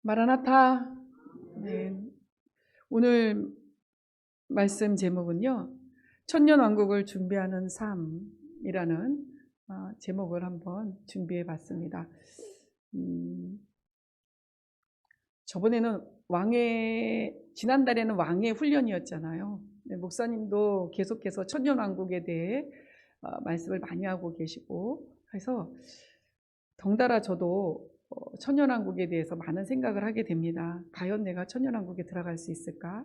마라나타. 네. 오늘 말씀 제목은요, 천년왕국을 준비하는 삶이라는 제목을 한번 준비해 봤습니다. 저번에는 지난달에는 왕의 훈련이었잖아요. 네, 목사님도 계속해서 천년왕국에 대해 말씀을 많이 하고 계시고 해서 덩달아 저도 천년왕국에 대해서 많은 생각을 하게 됩니다. 과연 내가 천년왕국에 들어갈 수 있을까?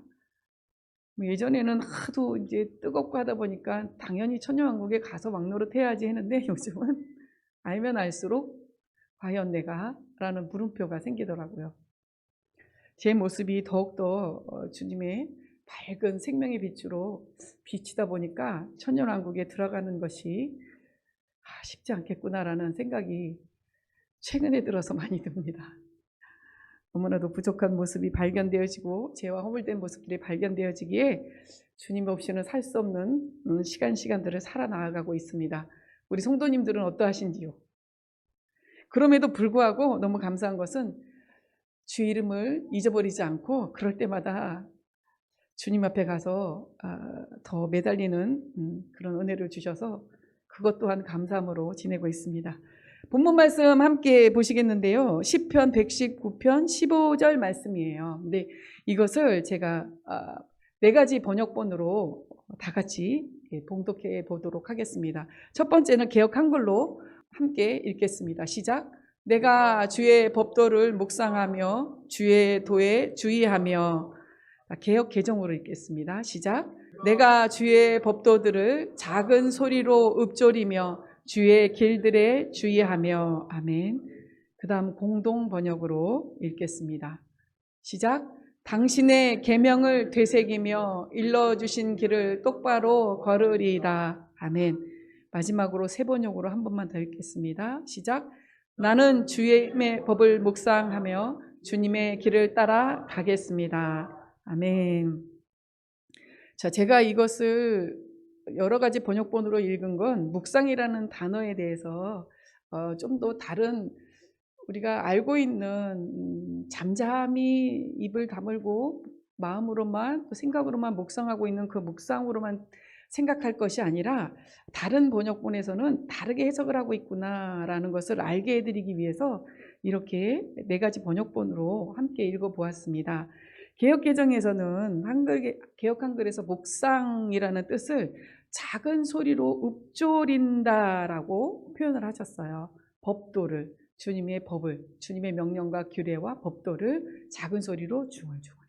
예전에는 하도 이제 뜨겁고 하다 보니까 당연히 천년왕국에 가서 왕노릇 해야지 했는데 요즘은 알면 알수록 과연 내가? 라는 물음표가 생기더라고요. 제 모습이 더욱더 주님의 밝은 생명의 빛으로 비치다 보니까 천년왕국에 들어가는 것이 쉽지 않겠구나라는 생각이 최근에 들어서 많이 듭니다. 너무나도 부족한 모습이 발견되어지고 죄와 허물된 모습들이 발견되어지기에 주님 없이는 살 수 없는 시간들을 살아나가고 있습니다. 우리 성도님들은 어떠하신지요? 그럼에도 불구하고 너무 감사한 것은 주 이름을 잊어버리지 않고 그럴 때마다 주님 앞에 가서 더 매달리는 그런 은혜를 주셔서 그것 또한 감사함으로 지내고 있습니다. 본문 말씀 함께 보시겠는데요. 시편 119편 15절 말씀이에요. 근데 이것을 제가 4가지 번역본으로 다 같이 봉독해 보도록 하겠습니다. 첫 번째는 개역 한글로 함께 읽겠습니다. 시작. 내가 주의 법도를 묵상하며 주의 도에 주의하며. 개역 개정으로 읽겠습니다. 시작. 내가 주의 법도들을 작은 소리로 읊조리며 주의 길들에 주의하며. 아멘. 그 다음 공동 번역으로 읽겠습니다. 시작. 당신의 계명을 되새기며 일러주신 길을 똑바로 걸으리이다. 아멘. 마지막으로 세 번역으로 한 번만 더 읽겠습니다. 시작. 나는 주의 법을 묵상하며 주님의 길을 따라 가겠습니다. 아멘. 자, 제가 이것을 여러 가지 번역본으로 읽은 건 묵상이라는 단어에 대해서 좀 더 다른 우리가 알고 있는 잠잠히 입을 다물고 마음으로만 또 생각으로만 묵상하고 있는 그 묵상으로만 생각할 것이 아니라 다른 번역본에서는 다르게 해석을 하고 있구나라는 것을 알게 해드리기 위해서 이렇게 4가지 번역본으로 함께 읽어보았습니다. 개역개정에서는 개역 한글에서 묵상이라는 뜻을 작은 소리로 읊조린다라고 표현을 하셨어요. 법도를, 주님의 법을, 주님의 명령과 규례와 법도를 작은 소리로 중얼중얼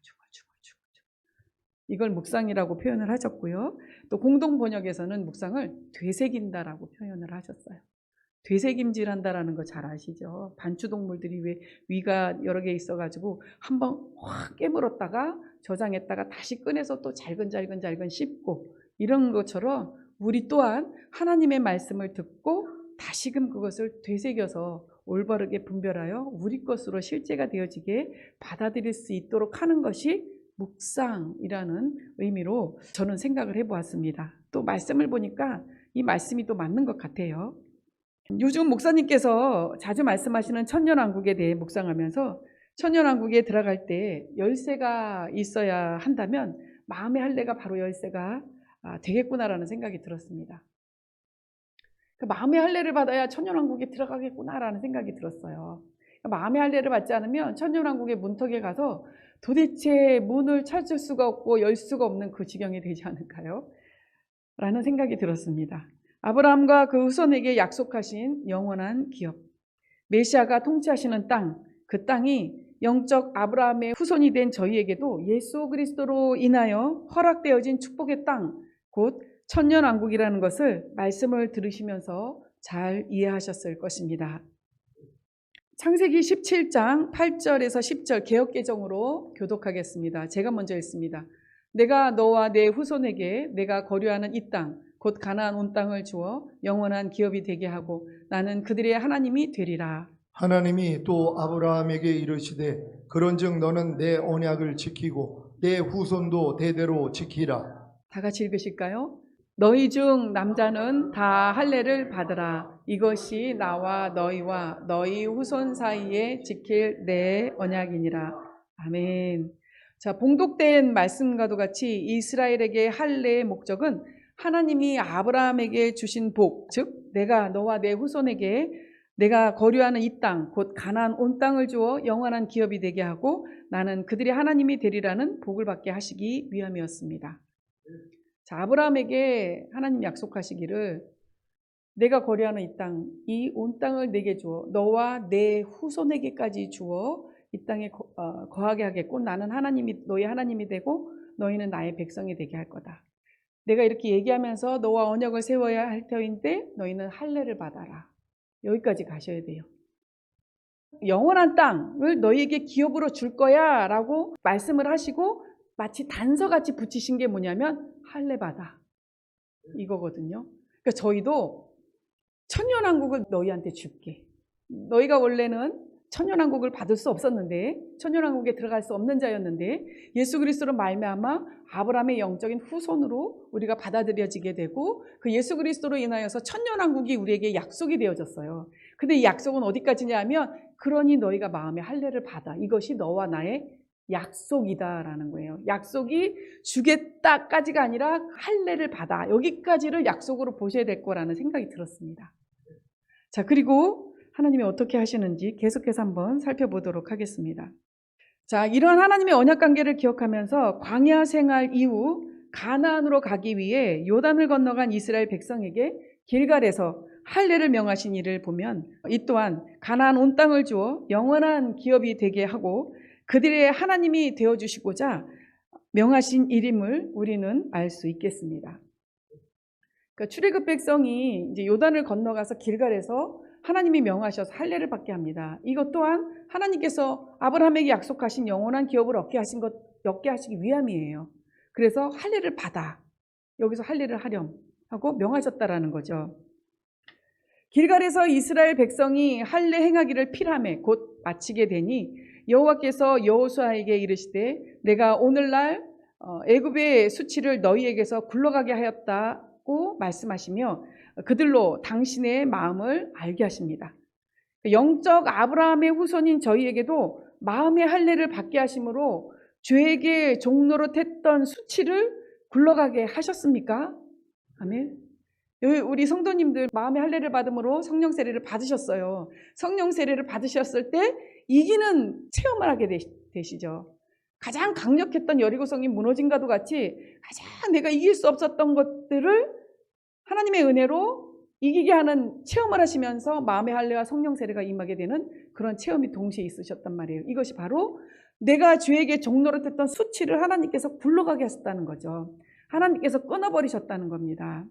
이걸 묵상이라고 표현을 하셨고요. 또 공동 번역에서는 묵상을 되새긴다라고 표현을 하셨어요. 되새김질한다라는 거 잘 아시죠? 반추동물들이 왜 위가 여러 개 있어가지고 한번 확 깨물었다가 저장했다가 다시 꺼내서 또 잘근잘근 씹고 이런 것처럼 우리 또한 하나님의 말씀을 듣고 다시금 그것을 되새겨서 올바르게 분별하여 우리 것으로 실제가 되어지게 받아들일 수 있도록 하는 것이 묵상이라는 의미로 저는 생각을 해보았습니다. 또 말씀을 보니까 이 말씀이 또 맞는 것 같아요. 요즘 목사님께서 자주 말씀하시는 천년왕국에 대해 묵상하면서 천년왕국에 들어갈 때 열쇠가 있어야 한다면 마음의 할례가 바로 열쇠가 되겠구나라는 생각이 들었습니다. 마음의 할례를 받아야 천년왕국에 들어가겠구나라는 생각이 들었어요. 마음의 할례를 받지 않으면 천년왕국의 문턱에 가서 도대체 문을 찾을 수가 없고 열 수가 없는 그 지경이 되지 않을까요? 라는 생각이 들었습니다. 아브라함과 그 후손에게 약속하신 영원한 기업, 메시아가 통치하시는 땅, 그 땅이 영적 아브라함의 후손이 된 저희에게도 예수 그리스도로 인하여 허락되어진 축복의 땅, 곧 천년왕국이라는 것을 말씀을 들으시면서 잘 이해하셨을 것입니다. 창세기 17장 8절에서 10절 개역개정으로 교독하겠습니다. 제가 먼저 읽습니다. 내가 너와 내 후손에게 내가 거류하는 이 땅, 곧 가나안 온 땅을 주어 영원한 기업이 되게 하고 나는 그들의 하나님이 되리라. 하나님이 또 아브라함에게 이르시되 그런즉 너는 내 언약을 지키고 내 후손도 대대로 지키라. 다 같이 읽으실까요? 너희 중 남자는 다 할례를 받으라. 이것이 나와 너희와 너희 후손 사이에 지킬 내 언약이니라. 아멘. 자, 봉독된 말씀과도 같이 이스라엘에게 할례의 목적은 하나님이 아브라함에게 주신 복, 즉 내가 너와 내 후손에게 내가 거류하는 이 땅, 곧 가나안 온 땅을 주어 영원한 기업이 되게 하고 나는 그들의 하나님이 되리라는 복을 받게 하시기 위함이었습니다. 자, 아브라함에게 하나님 약속하시기를 내가 거류하는 이 땅, 이 온 땅을 내게 주어 너와 내 후손에게까지 주어 이 땅에 거하게 하겠고 나는 하나님이 너희 하나님이 되고 너희는 나의 백성이 되게 할 거다. 내가 이렇게 얘기하면서 너와 언약을 세워야 할 터인데 너희는 할례를 받아라. 여기까지 가셔야 돼요. 영원한 땅을 너희에게 기업으로 줄 거야 라고 말씀을 하시고 마치 단서같이 붙이신 게 뭐냐면 할례 받아 이거거든요. 그러니까 저희도 천년왕국을 너희한테 줄게. 너희가 원래는 천년왕국을 받을 수 없었는데 천년왕국에 들어갈 수 없는 자였는데 예수 그리스도로 말미암아 아브라함의 영적인 후손으로 우리가 받아들여지게 되고 그 예수 그리스도로 인하여서 천년왕국이 우리에게 약속이 되어졌어요. 근데 이 약속은 어디까지냐 하면 그러니 너희가 마음에 할례를 받아. 이것이 너와 나의 약속이다라는 거예요. 약속이 주겠다까지가 아니라 할례를 받아. 여기까지를 약속으로 보셔야 될 거라는 생각이 들었습니다. 자, 그리고 하나님이 어떻게 하시는지 계속해서 한번 살펴보도록 하겠습니다. 자, 이런 하나님의 언약관계를 기억하면서 광야 생활 이후 가나안으로 가기 위해 요단을 건너간 이스라엘 백성에게 길갈에서 할례를 명하신 일을 보면 이 또한 가나안 온 땅을 주어 영원한 기업이 되게 하고 그들의 하나님이 되어주시고자 명하신 일임을 우리는 알 수 있겠습니다. 그러니까 출애굽 백성이 이제 요단을 건너가서 길갈에서 하나님이 명하셔서 할례를 받게 합니다. 이것 또한 하나님께서 아브라함에게 약속하신 영원한 기업을 얻게 하시기 위함이에요. 그래서 할례를 받아. 여기서 할례를 하렴 하고 명하셨다라는 거죠. 길갈에서 이스라엘 백성이 할례 행하기를 필함에 곧 마치게 되니 여호와께서 여호수아에게 이르시되 내가 오늘날 애굽의 수치를 너희에게서 굴러가게 하였다고 말씀하시며 그들로 당신의 마음을 알게 하십니다. 영적 아브라함의 후손인 저희에게도 마음의 할례를 받게 하심으로 죄에게 종로로 텄던 수치를 굴러가게 하셨습니까? 아멘. 우리 성도님들 마음의 할례를 받음으로 성령 세례를 받으셨어요. 성령 세례를 받으셨을 때 이기는 체험을 하게 되시죠. 가장 강력했던 여리고성이 무너진과도 같이 가장 내가 이길 수 없었던 것들을 하나님의 은혜로 이기게 하는 체험을 하시면서 마음의 할례와 성령 세례가 임하게 되는 그런 체험이 동시에 있으셨단 말이에요. 이것이 바로 내가 죄에게 종노릇했던 수치를 하나님께서 굴러가게 하셨다는 거죠. 하나님께서 끊어버리셨다는 겁니다.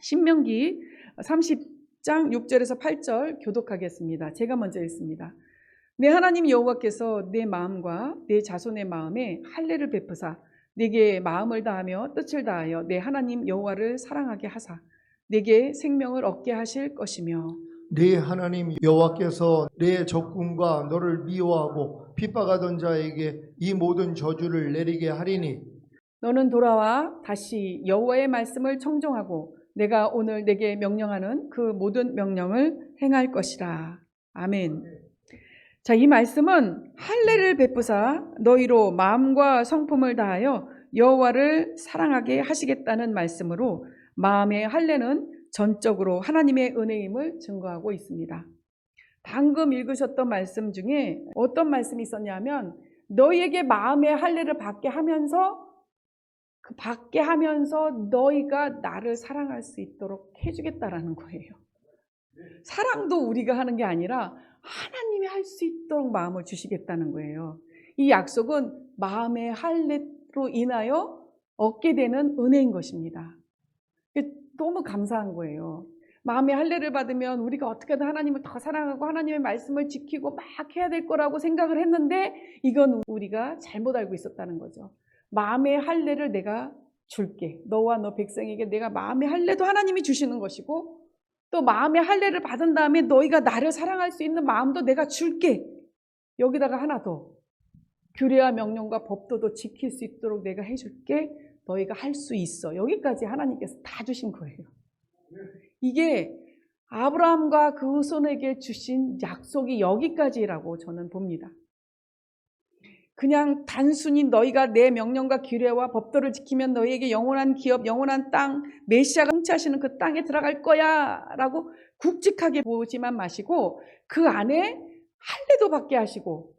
신명기 30장 6절에서 8절 교독하겠습니다. 제가 먼저 읽습니다. 내 하나님 여호와께서 내 마음과 내 자손의 마음에 할례를 베푸사 내게 마음을 다하며 뜻을 다하여 내 하나님 여호와를 사랑하게 하사 내게 생명을 얻게 하실 것이며 네 하나님 여호와께서 내 적군과 너를 미워하고 핍박하던 자에게 이 모든 저주를 내리게 하리니 너는 돌아와 다시 여호와의 말씀을 청종하고 내가 오늘 내게 명령하는 그 모든 명령을 행할 것이라. 아멘. 자, 이 말씀은 할례를 베푸사 너희로 마음과 성품을 다하여 여호와를 사랑하게 하시겠다는 말씀으로 마음의 할례는 전적으로 하나님의 은혜임을 증거하고 있습니다. 방금 읽으셨던 말씀 중에 어떤 말씀이 있었냐면 너희에게 마음의 할례를 받게 하면서 너희가 나를 사랑할 수 있도록 해주겠다라는 거예요. 사랑도 우리가 하는 게 아니라 하나님이 할 수 있도록 마음을 주시겠다는 거예요. 이 약속은 마음의 할례로 인하여 얻게 되는 은혜인 것입니다. 너무 감사한 거예요. 마음의 할례를 받으면 우리가 어떻게든 하나님을 더 사랑하고 하나님의 말씀을 지키고 막 해야 될 거라고 생각을 했는데 이건 우리가 잘못 알고 있었다는 거죠. 마음의 할례를 내가 줄게. 너와 너 백성에게 내가 마음의 할례도 하나님이 주시는 것이고 또 마음의 할례를 받은 다음에 너희가 나를 사랑할 수 있는 마음도 내가 줄게. 여기다가 하나 더. 규례와 명령과 법도도 지킬 수 있도록 내가 해줄게. 너희가 할 수 있어. 여기까지 하나님께서 다 주신 거예요. 이게 아브라함과 그 후손에게 주신 약속이 여기까지라고 저는 봅니다. 그냥 단순히 너희가 내 명령과 규례와 법도를 지키면 너희에게 영원한 기업, 영원한 땅, 메시아가 통치하시는 그 땅에 들어갈 거야 라고 굵직하게 보지만 마시고 그 안에 할례도 받게 하시고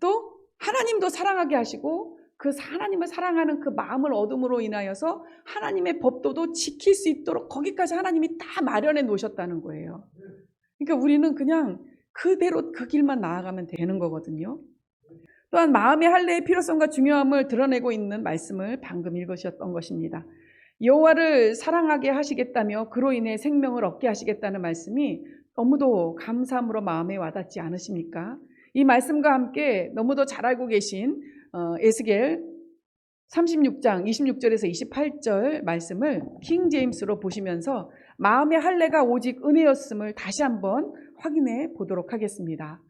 또 하나님도 사랑하게 하시고 그 하나님을 사랑하는 그 마음을 얻음으로 인하여서 하나님의 법도도 지킬 수 있도록 거기까지 하나님이 다 마련해 놓으셨다는 거예요. 그러니까 우리는 그냥 그대로 그 길만 나아가면 되는 거거든요. 또한 마음의 할례의 필요성과 중요함을 드러내고 있는 말씀을 방금 읽으셨던 것입니다. 여호와를 사랑하게 하시겠다며 그로 인해 생명을 얻게 하시겠다는 말씀이 너무도 감사함으로 마음에 와닿지 않으십니까? 이 말씀과 함께 너무도 잘 알고 계신 에스겔 36장 26절에서 28절 말씀을 킹 제임스로 보시면서 마음의 할례가 오직 은혜였음을 다시 한번 확인해 보도록 하겠습니다.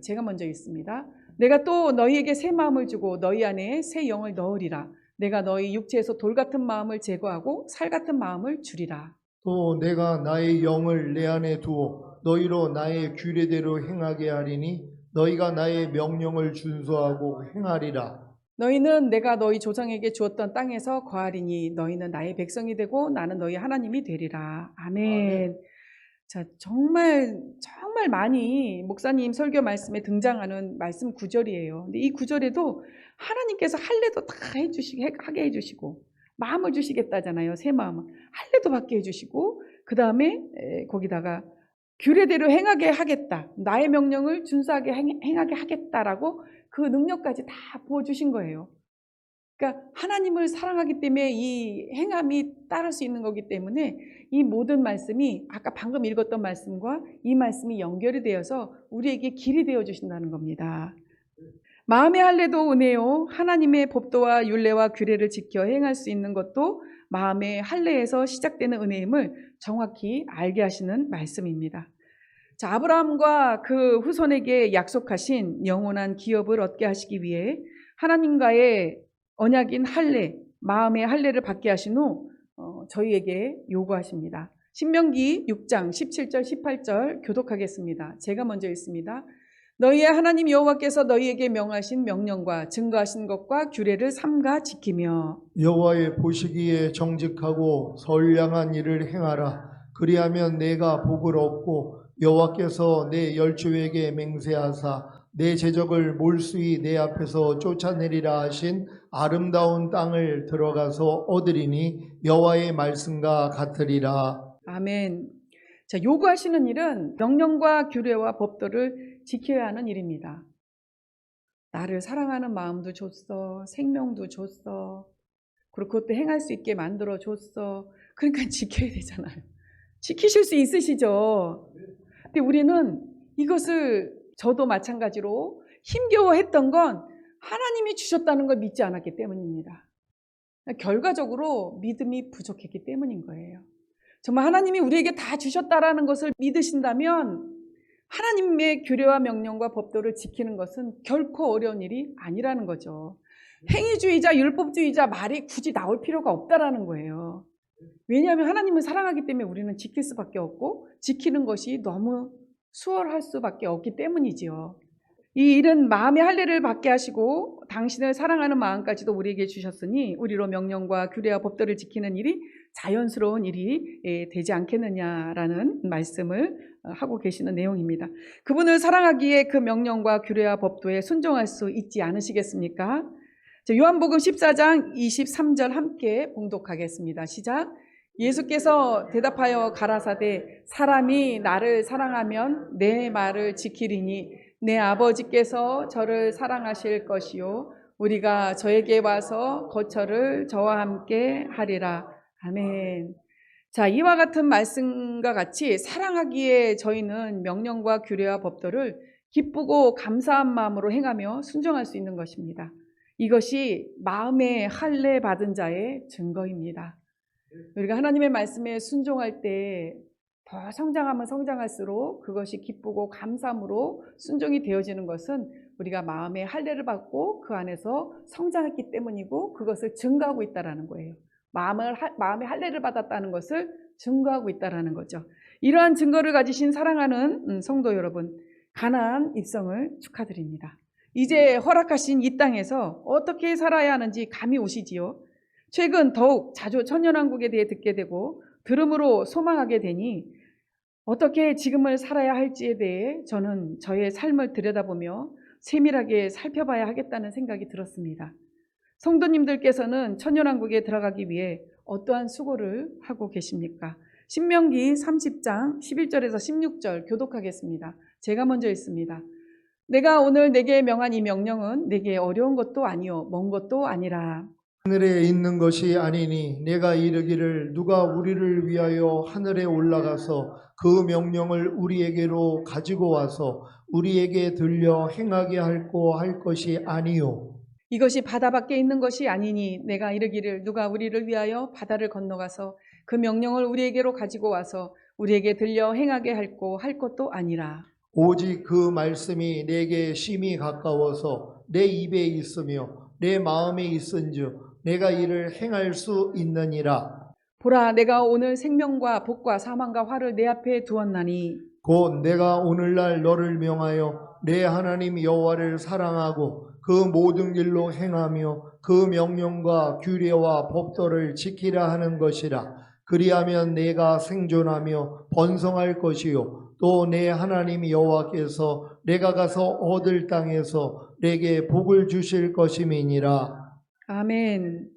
제가 먼저 읽습니다. 내가 또 너희에게 새 마음을 주고 너희 안에 새 영을 넣으리라. 내가 너희 육체에서 돌 같은 마음을 제거하고 살 같은 마음을 주리라. 또 내가 나의 영을 내 안에 두어 너희로 나의 규례대로 행하게 하리니 너희가 나의 명령을 준수하고 행하리라. 너희는 내가 너희 조상에게 주었던 땅에서 거하리니 너희는 나의 백성이 되고 나는 너희 하나님이 되리라. 아멘. 자, 정말 많이 목사님 설교 말씀에 등장하는 말씀 구절이에요. 근데 이 구절에도 하나님께서 할례도 다 하게 해주시고 마음을 주시겠다잖아요. 새 마음을 할례도 받게 해주시고 그 다음에 거기다가 규례대로 행하게 하겠다. 나의 명령을 준수하게 행하게 하겠다라고 그 능력까지 다 부어주신 거예요. 그러니까 하나님을 사랑하기 때문에 이 행함이 따를 수 있는 거기 때문에 이 모든 말씀이 아까 방금 읽었던 말씀과 이 말씀이 연결이 되어서 우리에게 길이 되어 주신다는 겁니다. 마음의 할례도 은혜요. 하나님의 법도와 율례와 규례를 지켜 행할 수 있는 것도 마음의 할례에서 시작되는 은혜임을 정확히 알게 하시는 말씀입니다. 자, 아브라함과 그 후손에게 약속하신 영원한 기업을 얻게 하시기 위해 하나님과의 언약인 할례, 마음의 할례를 받게 하신 후 저희에게 요구하십니다. 신명기 6장 17절 18절 교독하겠습니다. 제가 먼저 읽습니다. 너희의 하나님 여호와께서 너희에게 명하신 명령과 증거하신 것과 규례를 삼가 지키며 여호와의 보시기에 정직하고 선량한 일을 행하라. 그리하면 내가 복을 얻고 여호와께서 내 열조에게 맹세하사 내 제적을 몰수히 내 앞에서 쫓아내리라 하신 아름다운 땅을 들어가서 얻으리니 여호와의 말씀과 같으리라. 아멘. 자, 요구하시는 일은 명령과 규례와 법도를 지켜야 하는 일입니다. 나를 사랑하는 마음도 줬어. 생명도 줬어. 그리고 그것도 행할 수 있게 만들어 줬어. 그러니까 지켜야 되잖아요. 지키실 수 있으시죠? 근데 우리는 이것을 저도 마찬가지로 힘겨워했던 건 하나님이 주셨다는 걸 믿지 않았기 때문입니다. 결과적으로 믿음이 부족했기 때문인 거예요. 정말 하나님이 우리에게 다 주셨다라는 것을 믿으신다면 하나님의 규례와 명령과 법도를 지키는 것은 결코 어려운 일이 아니라는 거죠. 행위주의자, 율법주의자 말이 굳이 나올 필요가 없다라는 거예요. 왜냐하면 하나님을 사랑하기 때문에 우리는 지킬 수밖에 없고 지키는 것이 너무 수월할 수밖에 없기 때문이지요. 이 일은 마음의 할례를 받게 하시고 당신을 사랑하는 마음까지도 우리에게 주셨으니 우리로 명령과 규례와 법도를 지키는 일이 자연스러운 일이 되지 않겠느냐라는 말씀을 하고 계시는 내용입니다. 그분을 사랑하기에 그 명령과 규례와 법도에 순종할 수 있지 않으시겠습니까? 요한복음 14장 23절 함께 봉독하겠습니다. 시작. 예수께서 대답하여 가라사대 사람이 나를 사랑하면 내 말을 지키리니 내 아버지께서 저를 사랑하실 것이요 우리가 저에게 와서 거처를 저와 함께 하리라. 아멘. 자, 이와 같은 말씀과 같이 사랑하기에 저희는 명령과 규례와 법도를 기쁘고 감사한 마음으로 행하며 순종할 수 있는 것입니다. 이것이 마음의 할례 받은 자의 증거입니다. 우리가 하나님의 말씀에 순종할 때 더 성장하면 성장할수록 그것이 기쁘고 감사함으로 순종이 되어지는 것은 우리가 마음의 할례를 받고 그 안에서 성장했기 때문이고 그것을 증거하고 있다는 거예요. 마음의 할례를 받았다는 것을 증거하고 있다는 거죠. 이러한 증거를 가지신 사랑하는 성도 여러분, 가나안 입성을 축하드립니다. 이제 허락하신 이 땅에서 어떻게 살아야 하는지 감이 오시지요. 최근 더욱 자주 천년왕국에 대해 듣게 되고 들음으로 소망하게 되니 어떻게 지금을 살아야 할지에 대해 저는 저의 삶을 들여다보며 세밀하게 살펴봐야 하겠다는 생각이 들었습니다. 성도님들께서는 천년왕국에 들어가기 위해 어떠한 수고를 하고 계십니까? 신명기 30장 11절에서 16절 교독하겠습니다. 제가 먼저 읽습니다. 내가 오늘 내게 명한 이 명령은 내게 어려운 것도 아니요 먼 것도 아니라 하늘에 있는 것이 아니니 내가 이르기를 누가 우리를 위하여 하늘에 올라가서 그 명령을 우리에게로 가지고 와서 우리에게 들려 행하게 할고 할 것이 아니요 이것이 바다 밖에 있는 것이 아니니 내가 이르기를 누가 우리를 위하여 바다를 건너가서 그 명령을 우리에게로 가지고 와서 우리에게 들려 행하게 할고 할 것도 아니라 오직 그 말씀이 내게 심히 가까워서 내 입에 있으며 내 마음에 있은즉 내가 이를 행할 수 있느니라. 보라 내가 오늘 생명과 복과 사망과 화를 내 앞에 두었나니 곧 내가 오늘날 너를 명하여 내 하나님 여호와를 사랑하고 그 모든 길로 행하며 그 명령과 규례와 법도를 지키라 하는 것이라. 그리하면 내가 생존하며 번성할 것이요 또 내 하나님 여호와께서 내가 가서 얻을 땅에서 내게 복을 주실 것임이니라. 아멘.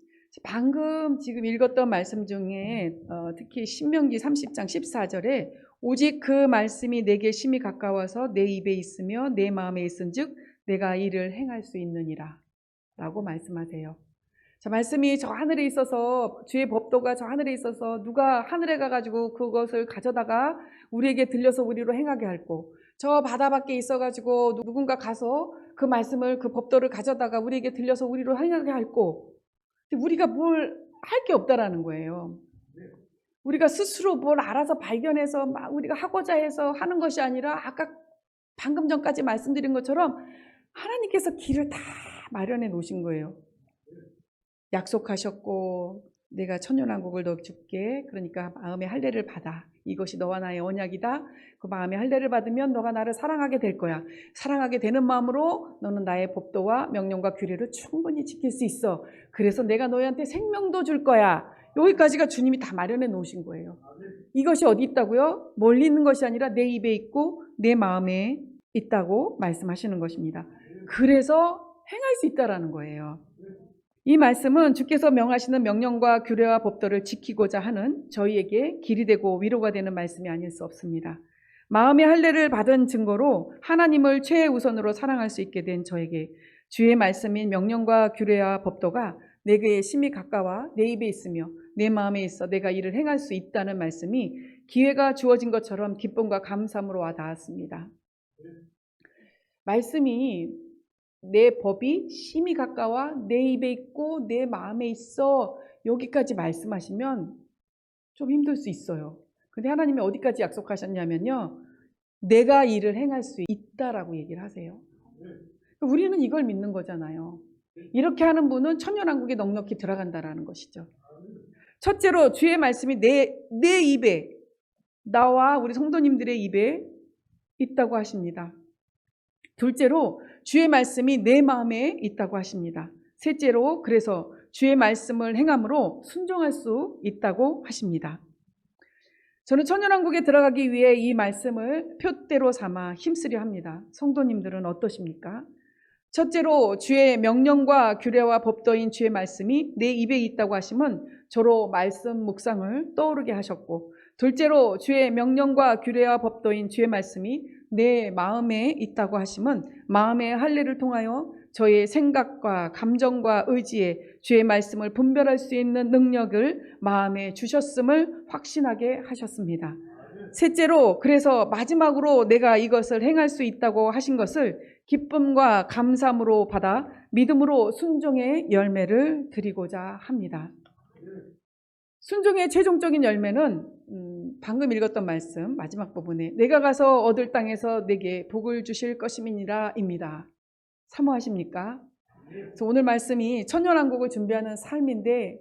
방금 지금 읽었던 말씀 중에 특히 신명기 30장 14절에 오직 그 말씀이 내게 심히 가까워서 내 입에 있으며 내 마음에 있은즉 내가 이를 행할 수 있느니라 라고 말씀하세요. 자, 말씀이 저 하늘에 있어서 주의 법도가 저 하늘에 있어서 누가 하늘에 가가지고 그것을 가져다가 우리에게 들려서 우리로 행하게 할고 저 바다 밖에 있어가지고 누군가 가서 그 말씀을 그 법도를 가져다가 우리에게 들려서 우리로 행하게 할고 우리가 뭘 할 게 없다라는 거예요. 우리가 스스로 뭘 알아서 발견해서 막 우리가 하고자 해서 하는 것이 아니라 아까 방금 전까지 말씀드린 것처럼 하나님께서 길을 다 마련해 놓으신 거예요. 약속하셨고 내가 천년왕국을 너 줄게. 그러니까 마음의 할례를 받아. 이것이 너와 나의 언약이다. 그 마음의 할례를 받으면 너가 나를 사랑하게 될 거야. 사랑하게 되는 마음으로 너는 나의 법도와 명령과 규례를 충분히 지킬 수 있어. 그래서 내가 너희한테 생명도 줄 거야. 여기까지가 주님이 다 마련해 놓으신 거예요. 이것이 어디 있다고요? 멀리 있는 것이 아니라 내 입에 있고 내 마음에 있다고 말씀하시는 것입니다. 그래서 행할 수 있다라는 거예요. 이 말씀은 주께서 명하시는 명령과 규례와 법도를 지키고자 하는 저희에게 길이 되고 위로가 되는 말씀이 아닐 수 없습니다. 마음의 할례를 받은 증거로 하나님을 최우선으로 사랑할 수 있게 된 저에게 주의 말씀인 명령과 규례와 법도가 내게 심히 가까워 내 입에 있으며 내 마음에 있어 내가 이를 행할 수 있다는 말씀이 기회가 주어진 것처럼 기쁨과 감사함으로 와 닿았습니다. 말씀이 내 법이 심히 가까워 내 입에 있고 내 마음에 있어 여기까지 말씀하시면 좀 힘들 수 있어요. 근데 하나님이 어디까지 약속하셨냐면요. 내가 이를 행할 수 있다라고 얘기를 하세요. 우리는 이걸 믿는 거잖아요. 이렇게 하는 분은 천년왕국에 넉넉히 들어간다라는 것이죠. 첫째로 주의 말씀이 내 입에 나와 우리 성도님들의 입에 있다고 하십니다. 둘째로 주의 말씀이 내 마음에 있다고 하십니다. 셋째로 그래서 주의 말씀을 행함으로 순종할 수 있다고 하십니다. 저는 천년왕국에 들어가기 위해 이 말씀을 표대로 삼아 힘쓰려 합니다. 성도님들은 어떠십니까? 첫째로 주의 명령과 규례와 법도인 주의 말씀이 내 입에 있다고 하시면 저로 말씀 묵상을 떠오르게 하셨고, 둘째로 주의 명령과 규례와 법도인 주의 말씀이 내 마음에 있다고 하시면 마음의 할례를 통하여 저의 생각과 감정과 의지에 주의 말씀을 분별할 수 있는 능력을 마음에 주셨음을 확신하게 하셨습니다. 셋째로 그래서 마지막으로 내가 이것을 행할 수 있다고 하신 것을 기쁨과 감사함으로 받아 믿음으로 순종의 열매를 드리고자 합니다. 순종의 최종적인 열매는 방금 읽었던 말씀 마지막 부분에 내가 가서 얻을 땅에서 내게 복을 주실 것임이니라 입니다. 사모하십니까? 그래서 오늘 말씀이 천년왕국을 준비하는 삶인데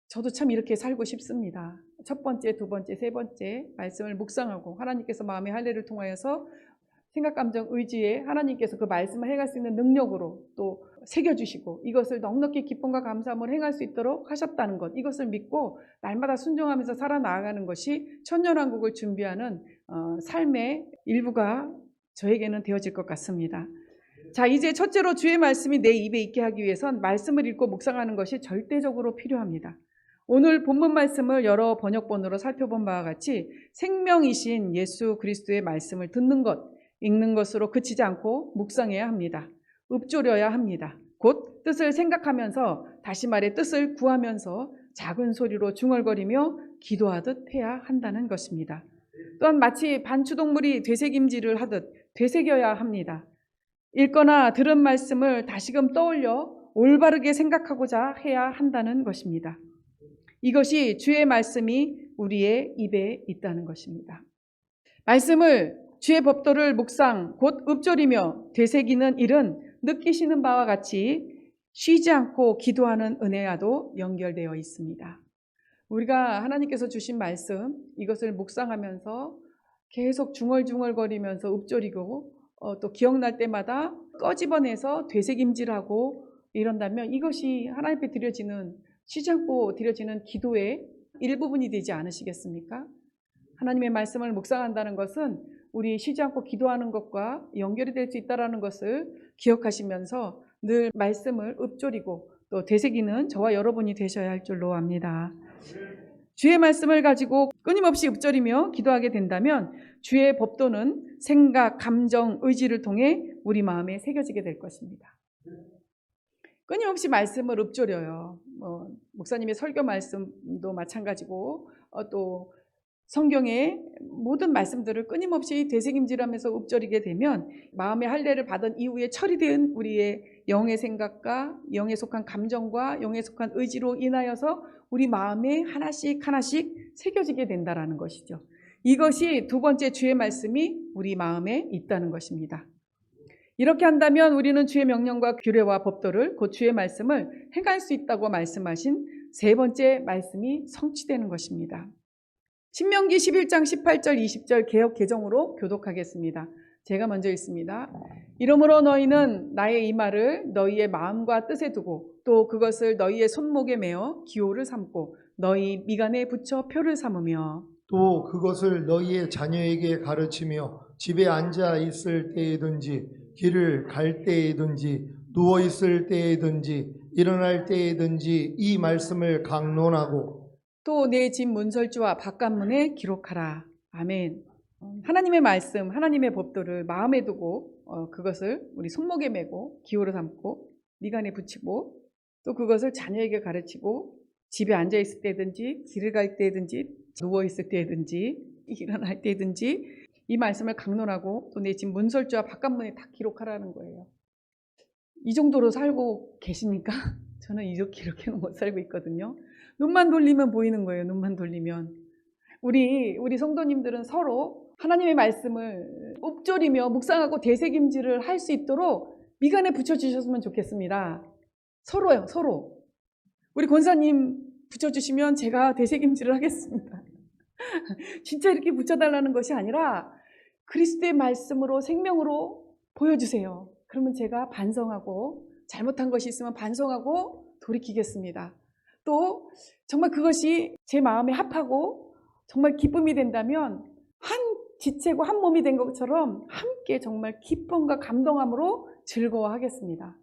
저도 참 이렇게 살고 싶습니다. 첫 번째, 두 번째, 세 번째 말씀을 묵상하고 하나님께서 마음의 할례를 통하여서 생각, 감정, 의지에 하나님께서 그 말씀을 행할 수 있는 능력으로 또 새겨주시고 이것을 넉넉히 기쁨과 감사함으로 행할 수 있도록 하셨다는 것, 이것을 믿고 날마다 순종하면서 살아나가는 것이 천년왕국을 준비하는 삶의 일부가 저에게는 되어질 것 같습니다. 자, 이제 첫째로 주의 말씀이 내 입에 있게 하기 위해선 말씀을 읽고 묵상하는 것이 절대적으로 필요합니다. 오늘 본문 말씀을 여러 번역본으로 살펴본 바와 같이 생명이신 예수 그리스도의 말씀을 듣는 것, 읽는 것으로 그치지 않고 묵상해야 합니다. 읊조려야 합니다. 곧 뜻을 생각하면서, 다시 말해 뜻을 구하면서 작은 소리로 중얼거리며 기도하듯 해야 한다는 것입니다. 또한 마치 반추동물이 되새김질을 하듯 되새겨야 합니다. 읽거나 들은 말씀을 다시금 떠올려 올바르게 생각하고자 해야 한다는 것입니다. 이것이 주의 말씀이 우리의 입에 있다는 것입니다. 말씀을, 주의 법도를 묵상 곧 읊조리며 되새기는 일은 느끼시는 바와 같이 쉬지 않고 기도하는 은혜와도 연결되어 있습니다. 우리가 하나님께서 주신 말씀, 이것을 묵상하면서 계속 중얼중얼거리면서 읊조리고 또 기억날 때마다 꺼집어내서 되새김질하고 이런다면 이것이 하나님 앞에 드려지는, 쉬지 않고 드려지는 기도의 일부분이 되지 않으시겠습니까? 하나님의 말씀을 묵상한다는 것은 우리 쉬지 않고 기도하는 것과 연결이 될 수 있다는 것을 기억하시면서 늘 말씀을 읊조리고 또 되새기는 저와 여러분이 되셔야 할 줄로 압니다. 주의 말씀을 가지고 끊임없이 읊조리며 기도하게 된다면 주의 법도는 생각, 감정, 의지를 통해 우리 마음에 새겨지게 될 것입니다. 끊임없이 말씀을 읊조려요. 목사님의 설교 말씀도 마찬가지고 또 성경의 모든 말씀들을 끊임없이 되새김질하면서 읊조리게 되면 마음의 할례를 받은 이후에 처리된 우리의 영의 생각과 영에 속한 감정과 영에 속한 의지로 인하여서 우리 마음에 하나씩 하나씩 새겨지게 된다는 것이죠. 이것이 두 번째 주의 말씀이 우리 마음에 있다는 것입니다. 이렇게 한다면 우리는 주의 명령과 규례와 법도를, 곧 주의 말씀을 행할 수 있다고 말씀하신 세 번째 말씀이 성취되는 것입니다. 신명기 11장 18절 20절 개역 개정으로 교독하겠습니다. 제가 먼저 읽습니다. 이러므로 너희는 나의 이 말을 너희의 마음과 뜻에 두고 또 그것을 너희의 손목에 메어 기호를 삼고 너희 미간에 붙여 표를 삼으며 또 그것을 너희의 자녀에게 가르치며 집에 앉아 있을 때에든지 길을 갈 때에든지 누워 있을 때에든지 일어날 때에든지 이 말씀을 강론하고 또 내 집 문설주와 바깥문에 기록하라. 아멘. 하나님의 말씀, 하나님의 법도를 마음에 두고 그것을 우리 손목에 메고 기호로 삼고 미간에 붙이고 또 그것을 자녀에게 가르치고 집에 앉아 있을 때든지 길을 갈 때든지 누워 있을 때든지 일어날 때든지 이 말씀을 강론하고 또 내 집 문설주와 바깥문에 다 기록하라는 거예요. 이 정도로 살고 계십니까? 저는 이렇게는 못 살고 있거든요. 눈만 돌리면 보이는 거예요. 눈만 돌리면. 우리 성도님들은 서로 하나님의 말씀을 읊조리며 묵상하고 되새김질을 할 수 있도록 미간에 붙여주셨으면 좋겠습니다. 서로요, 서로. 우리 권사님 붙여주시면 제가 되새김질을 하겠습니다. 진짜 이렇게 붙여달라는 것이 아니라 그리스도의 말씀으로 생명으로 보여주세요. 그러면 제가 반성하고 잘못한 것이 있으면 반성하고 돌이키겠습니다. 또 정말 그것이 제 마음에 합하고 정말 기쁨이 된다면 한 지체고 한 몸이 된 것처럼 함께 정말 기쁨과 감동함으로 즐거워하겠습니다.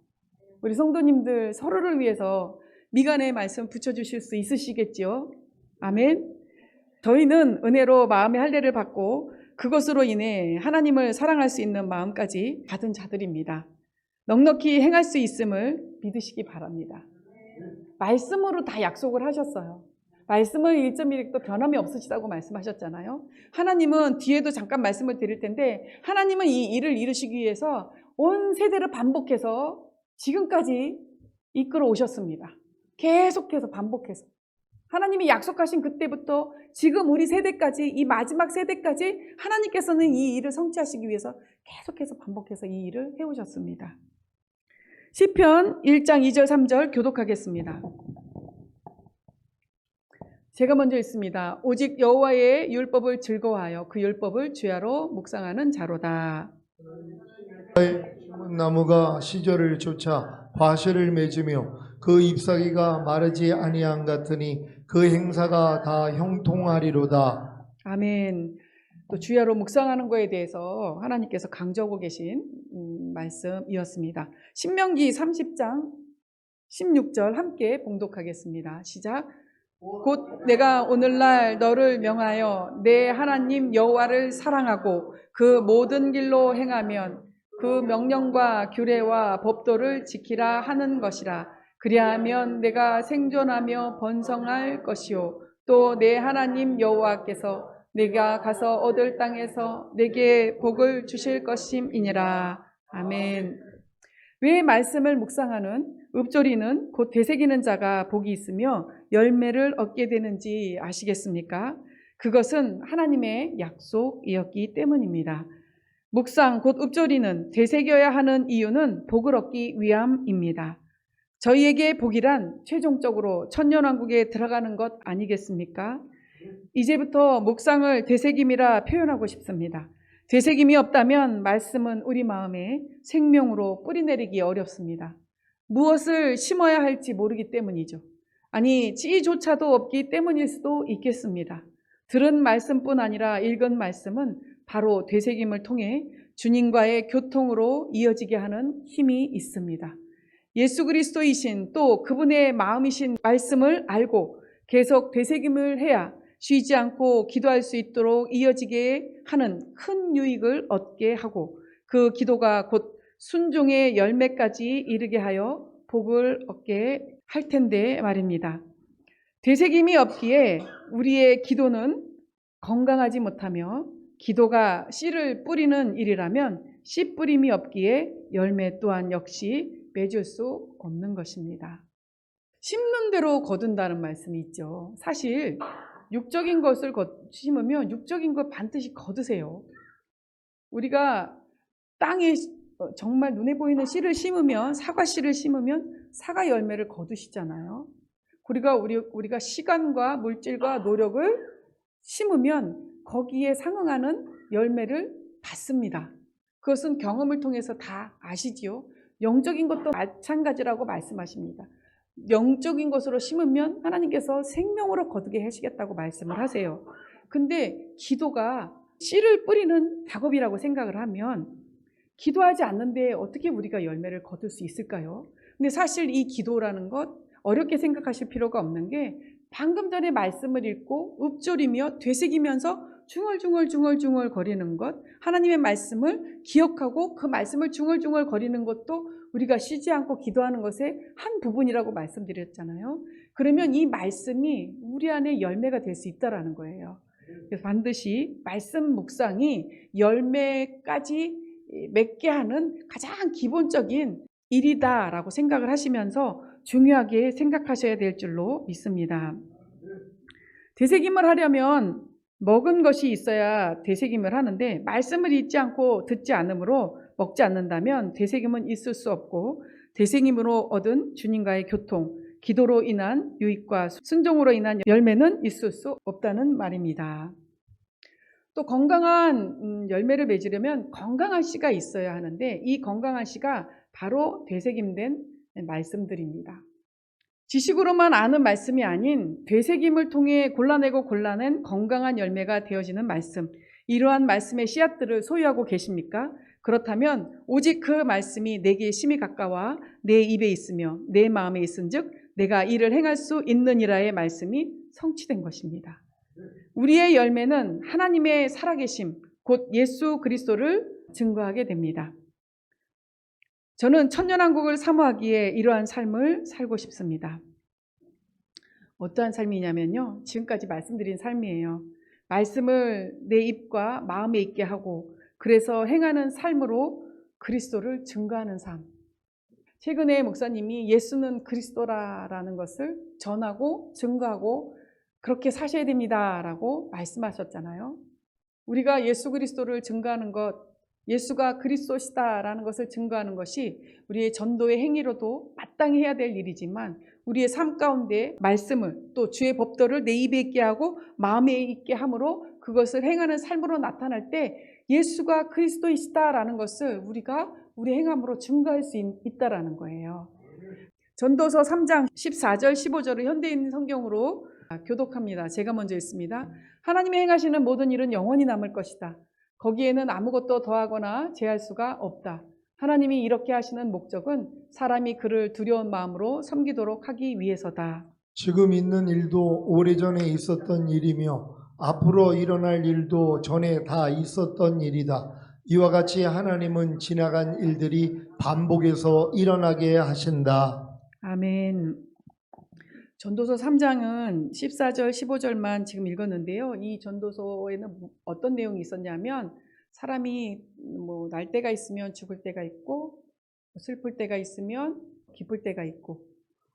우리 성도님들 서로를 위해서 미간의 말씀 붙여주실 수 있으시겠지요? 아멘. 저희는 은혜로 마음의 할례를 받고 그것으로 인해 하나님을 사랑할 수 있는 마음까지 받은 자들입니다. 넉넉히 행할 수 있음을 믿으시기 바랍니다. 말씀으로 다 약속을 하셨어요. 말씀을 1.1획도 변함이 없으시다고 말씀하셨잖아요. 하나님은 뒤에도 잠깐 말씀을 드릴 텐데 하나님은 이 일을 이루시기 위해서 온 세대를 반복해서 지금까지 이끌어 오셨습니다. 계속해서 반복해서. 하나님이 약속하신 그때부터 지금 우리 세대까지 이 마지막 세대까지 하나님께서는 이 일을 성취하시기 위해서 계속해서 반복해서 이 일을 해오셨습니다. 시편 1장 2절 3절 교독하겠습니다. 제가 먼저 읽습니다. 오직 여호와의 율법을 즐거워하여 그 율법을 주야로 묵상하는 자로다. 심은 나무가 시절을 쫓아 과실을 맺으며 그 잎사귀가 마르지 아니한 같으니 그 행사가 다 형통하리로다. 아멘. 또 주야로 묵상하는 거에 대해서 하나님께서 강조하고 계신 말씀이었습니다. 신명기 30장 16절 함께 봉독하겠습니다. 시작. 곧 내가 오늘날 너를 명하여 내 하나님 여호와를 사랑하고 그 모든 길로 행하면 그 명령과 규례와 법도를 지키라 하는 것이라. 그리하면 내가 생존하며 번성할 것이요 또 내 하나님 여호와께서 내가 가서 얻을 땅에서 내게 복을 주실 것임이니라. 아멘. 왜 말씀을 묵상하는 읊조리는 곧 되새기는 자가 복이 있으며 열매를 얻게 되는지 아시겠습니까? 그것은 하나님의 약속이었기 때문입니다. 묵상 곧 읊조리는 되새겨야 하는 이유는 복을 얻기 위함입니다. 저희에게 복이란 최종적으로 천년왕국에 들어가는 것 아니겠습니까? 이제부터 묵상을 되새김이라 표현하고 싶습니다. 되새김이 없다면 말씀은 우리 마음에 생명으로 뿌리내리기 어렵습니다. 무엇을 심어야 할지 모르기 때문이죠. 아니, 씨조차도 없기 때문일 수도 있겠습니다. 들은 말씀뿐 아니라 읽은 말씀은 바로 되새김을 통해 주님과의 교통으로 이어지게 하는 힘이 있습니다. 예수 그리스도이신 또 그분의 마음이신 말씀을 알고 계속 되새김을 해야 쉬지 않고 기도할 수 있도록 이어지게 하는 큰 유익을 얻게 하고 그 기도가 곧 순종의 열매까지 이르게 하여 복을 얻게 할 텐데 말입니다. 되새김이 없기에 우리의 기도는 건강하지 못하며 기도가 씨를 뿌리는 일이라면 씨 뿌림이 없기에 열매 또한 역시 맺을 수 없는 것입니다. 심는 대로 거둔다는 말씀이 있죠. 사실 육적인 것을 심으면 육적인 것 반드시 거두세요. 우리가 땅에 정말 눈에 보이는 씨를 심으면 사과 씨를 심으면 사과 열매를 거두시잖아요. 우리가 시간과 물질과 노력을 심으면 거기에 상응하는 열매를 받습니다. 그것은 경험을 통해서 다 아시지요. 영적인 것도 마찬가지라고 말씀하십니다. 영적인 것으로 심으면 하나님께서 생명으로 거두게 하시겠다고 말씀을 하세요. 근데 기도가 씨를 뿌리는 작업이라고 생각을 하면 기도하지 않는데 어떻게 우리가 열매를 거둘 수 있을까요? 근데 사실 이 기도라는 것 어렵게 생각하실 필요가 없는 게 방금 전에 말씀을 읽고 읊조리며 되새기면서 중얼중얼 거리는 것, 하나님의 말씀을 기억하고 그 말씀을 중얼중얼 거리는 것도 우리가 쉬지 않고 기도하는 것의 한 부분이라고 말씀드렸잖아요. 그러면 이 말씀이 우리 안에 열매가 될 수 있다라는 거예요. 그래서 반드시 말씀 묵상이 열매까지 맺게 하는 가장 기본적인 일이다라고 생각을 하시면서 중요하게 생각하셔야 될 줄로 믿습니다. 되새김을 하려면 먹은 것이 있어야 되새김을 하는데 말씀을 읽지 않고 듣지 않으므로 먹지 않는다면 되새김은 있을 수 없고 되새김으로 얻은 주님과의 교통, 기도로 인한 유익과 순종으로 인한 열매는 있을 수 없다는 말입니다. 또 건강한 열매를 맺으려면 건강한 씨가 있어야 하는데 이 건강한 씨가 바로 되새김된 말씀들입니다. 지식으로만 아는 말씀이 아닌 되새김을 통해 골라낸 건강한 열매가 되어지는 말씀, 이러한 말씀의 씨앗들을 소유하고 계십니까? 그렇다면 오직 그 말씀이 내게 심히 가까워 내 입에 있으며 내 마음에 있은즉 내가 이를 행할 수 있느니라의 말씀이 성취된 것입니다. 우리의 열매는 하나님의 살아계심, 곧 예수 그리스도를 증거하게 됩니다. 저는 천년왕국을 사모하기에 이러한 삶을 살고 싶습니다. 어떠한 삶이냐면요, 지금까지 말씀드린 삶이에요. 말씀을 내 입과 마음에 있게 하고 그래서 행하는 삶으로 그리스도를 증거하는 삶. 최근에 목사님이 예수는 그리스도라는 것을 전하고 증거하고 그렇게 사셔야 됩니다라고 말씀하셨잖아요. 우리가 예수 그리스도를 증거하는 것, 예수가 그리스도시다라는 것을 증거하는 것이 우리의 전도의 행위로도 마땅히 해야 될 일이지만 우리의 삶 가운데 말씀을 또 주의 법도를 내 입에 있게 하고 마음에 있게 함으로 그것을 행하는 삶으로 나타날 때 예수가 그리스도이시다라는 것을 우리가 우리 행함으로 증거할 수 있다라는 거예요. 전도서 3장 14절 15절을 현대인 성경으로 교독합니다. 제가 먼저 읽습니다. 하나님이 행하시는 모든 일은 영원히 남을 것이다. 거기에는 아무것도 더하거나 제할 수가 없다. 하나님이 이렇게 하시는 목적은 사람이 그를 두려운 마음으로 섬기도록 하기 위해서다. 지금 있는 일도 오래전에 있었던 일이며 앞으로 일어날 일도 전에 다 있었던 일이다. 이와 같이 하나님은 지나간 일들이 반복해서 일어나게 하신다. 아멘. 전도서 3장은 14절, 15절만 지금 읽었는데요. 이 전도서에는 어떤 내용이 있었냐면 사람이 날 때가 있으면 죽을 때가 있고 슬플 때가 있으면 기쁠 때가 있고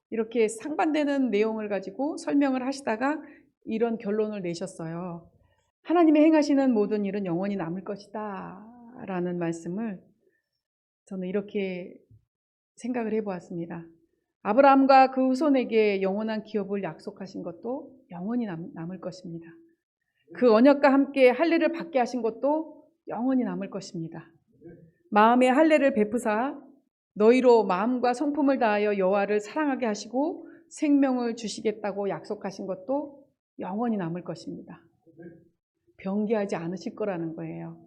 이렇게 상반되는 내용을 가지고 설명을 하시다가 이런 결론을 내셨어요. 하나님의 행하시는 모든 일은 영원히 남을 것이다 라는 말씀을 저는 이렇게 생각을 해보았습니다. 아브라함과 그 후손에게 영원한 기업을 약속하신 것도 영원히 남을 것입니다. 그 언약과 함께 할례를 받게 하신 것도 영원히 남을 것입니다. 마음의 할례를 베푸사 너희로 마음과 성품을 다하여 여호와를 사랑하게 하시고 생명을 주시겠다고 약속하신 것도 영원히 남을 것입니다. 변개하지 않으실 거라는 거예요.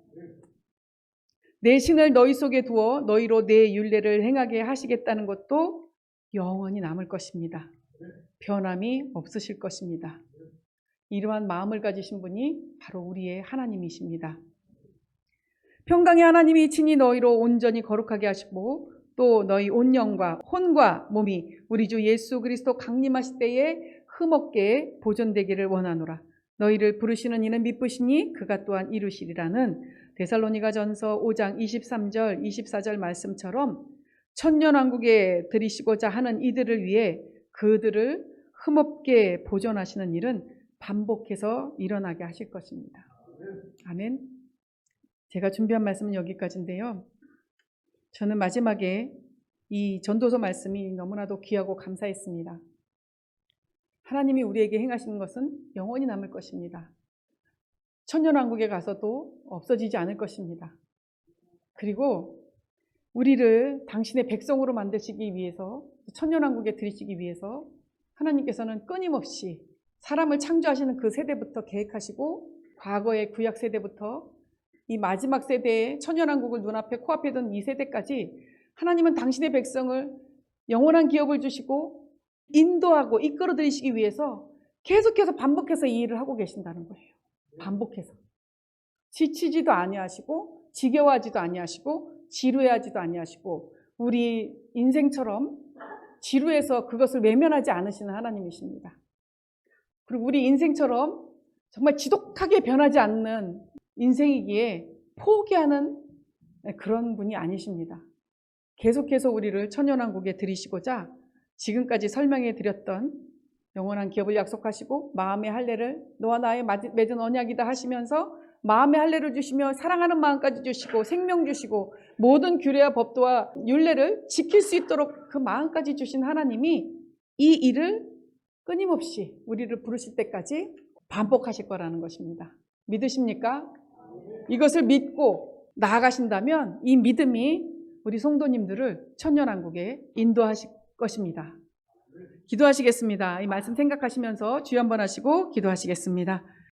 내 신을 너희 속에 두어 너희로 내 율례를 행하게 하시겠다는 것도 영원히 남을 것입니다. 변함이 없으실 것입니다. 이러한 마음을 가지신 분이 바로 우리의 하나님이십니다. 평강의 하나님이 친히 너희로 온전히 거룩하게 하시고 또 너희 온 영과 혼과 몸이 우리 주 예수 그리스도 강림하실 때에 흠없게 보존되기를 원하노라. 너희를 부르시는 이는 미쁘시니 그가 또한 이루시리라는 데살로니가전서 5장 23절 24절 말씀처럼 천년왕국에 들이시고자 하는 이들을 위해 그들을 흠없게 보존하시는 일은 반복해서 일어나게 하실 것입니다. 아멘. 제가 준비한 말씀은 여기까지인데요. 저는 마지막에 이 전도서 말씀이 너무나도 귀하고 감사했습니다. 하나님이 우리에게 행하시는 것은 영원히 남을 것입니다. 천년왕국에 가서도 없어지지 않을 것입니다. 그리고 우리를 당신의 백성으로 만드시기 위해서 천년왕국에 들이시기 위해서 하나님께서는 끊임없이 사람을 창조하시는 그 세대부터 계획하시고 과거의 구약 세대부터 이 마지막 세대의 천년왕국을 눈앞에 코앞에 둔 이 세대까지 하나님은 당신의 백성을 영원한 기업을 주시고 인도하고 이끌어 들이시기 위해서 계속해서 반복해서 이 일을 하고 계신다는 거예요. 반복해서. 지치지도 아니하시고 지겨워하지도 아니하시고 지루해하지도 아니하시고 우리 인생처럼 지루해서 그것을 외면하지 않으시는 하나님이십니다. 그리고 우리 인생처럼 정말 지독하게 변하지 않는 인생이기에 포기하는 그런 분이 아니십니다. 계속해서 우리를 천년왕국에 들이시고자 지금까지 설명해 드렸던 영원한 기업을 약속하시고 마음의 할례를 너와 나의 맺은 언약이다 하시면서 마음의 할례를 주시며 사랑하는 마음까지 주시고 생명 주시고 모든 규례와 법도와 율례를 지킬 수 있도록 그 마음까지 주신 하나님이 이 일을 끊임없이 우리를 부르실 때까지 반복하실 거라는 것입니다. 믿으십니까? 이것을 믿고 나아가신다면 이 믿음이 우리 성도님들을 천년왕국에 인도하실 것입니다. 기도하시겠습니다. 이 말씀 생각하시면서 주여 한번 하시고 기도하시겠습니다.